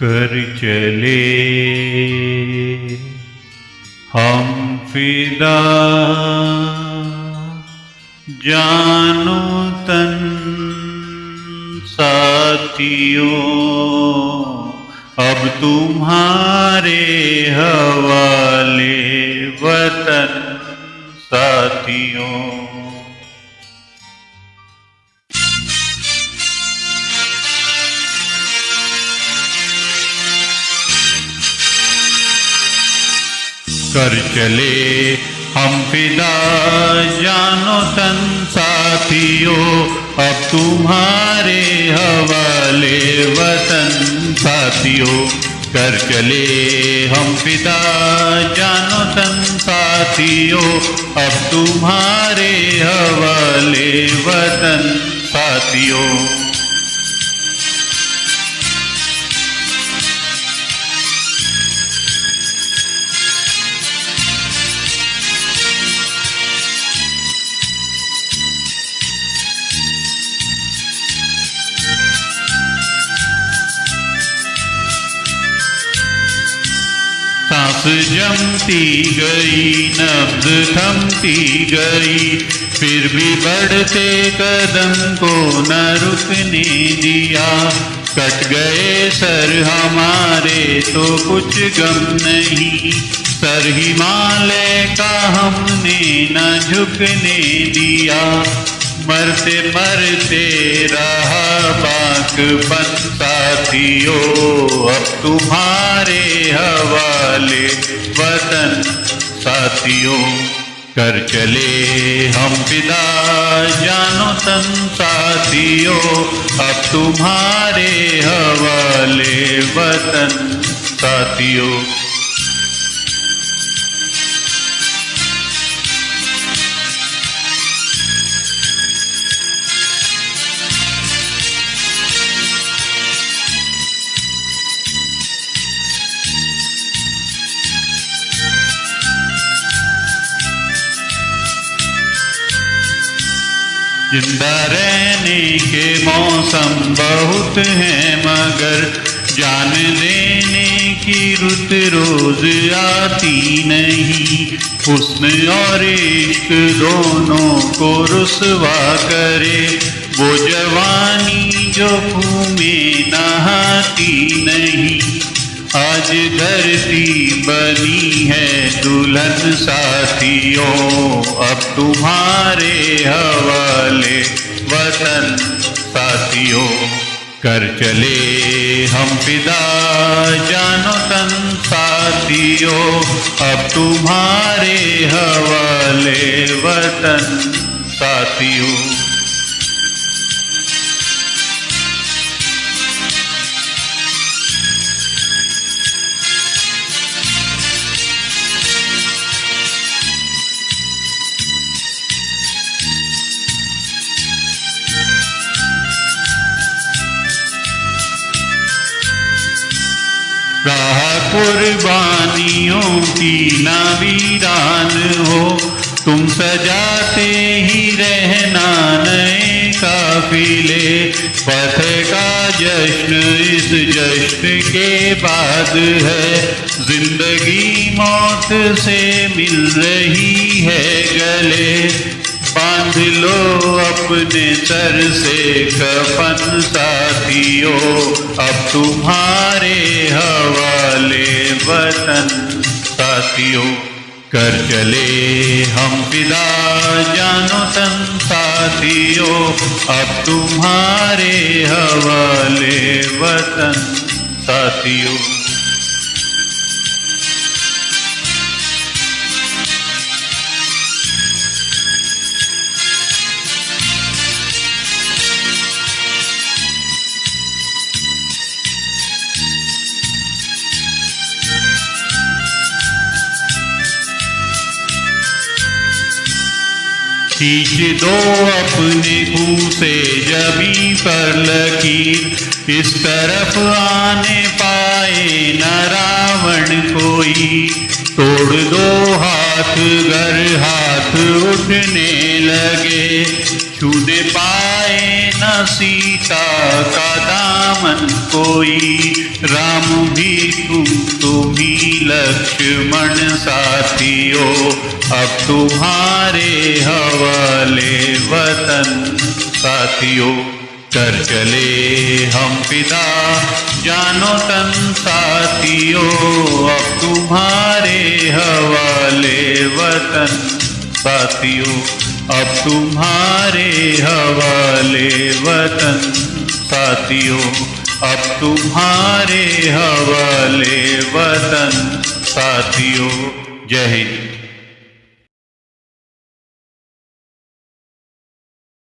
कर चले हम फिदा, जानो तन साथियों, अब तुम्हारे हवाले वतन साथियों। कर चले हम फिदा, जानो तन साथियों, अब तुम्हारे हवाले वतन साथियों। कर चले हम फिदा, जानो तन साथियों, अब तुम्हारे हवाले वतन साथियों। सांस जमती गई, नब्ज थमती गई, फिर भी बढ़ते कदम को न रुकने दिया। कट गए सर हमारे तो कुछ गम नहीं, सर हिमालय का हमने न झुकने दिया। मरते मरते रहा बाकपन साथियों, अब तुम्हारे हवाले वतन साथियों। कर चले हम फिदा, जानो तन साथियों, अब तुम्हारे हवाले वतन साथियों। जिंदा रहने के मौसम बहुत हैं, मगर जान देने की रुत रोज आती नहीं। हुस्न और इश्क दोनों को रुसवा करे, वो जवानी जो खून में नहाती नहीं। आज धरती बनी है दुल्हन साथियों, अब तुम्हारे हवाले वतन साथियों। कर चले हम फिदा, जानो तन साथियों, अब तुम्हारे हवाले वतन साथियों। राह कुर्बानियों की ना वीरान हो, तुम सजाते ही रहना नए काफिले। फतह का जश्न इस जश्न के बाद है, जिंदगी मौत से मिल रही है गले। बांध लो अपने सर से कफन साथियों, अब तुम्हारे हवाले वतन साथियों। कर चले हम फिदा, जानो तन साथियों, अब तुम्हारे हवाले वतन साथियों। खींच दो अपने मुंह से जमी पर लकीर, इस तरफ आने पाए न रावण कोई। तोड़ दो हाथ गर हाथ उठने लगे, छू दे पाए न सीता का दामन कोई, राम भी तुम ही लक्ष्मण साथियों, अब तुम्हारे हवाले वतन साथियों। कर चले हम फिदा जानो तन साथियों, अब तुम्हारे हवाले वतन साथियों, अब तुम्हारे हवाले वतन साथियों, अब तुम्हारे हवाले वतन साथियों। जय हिंद।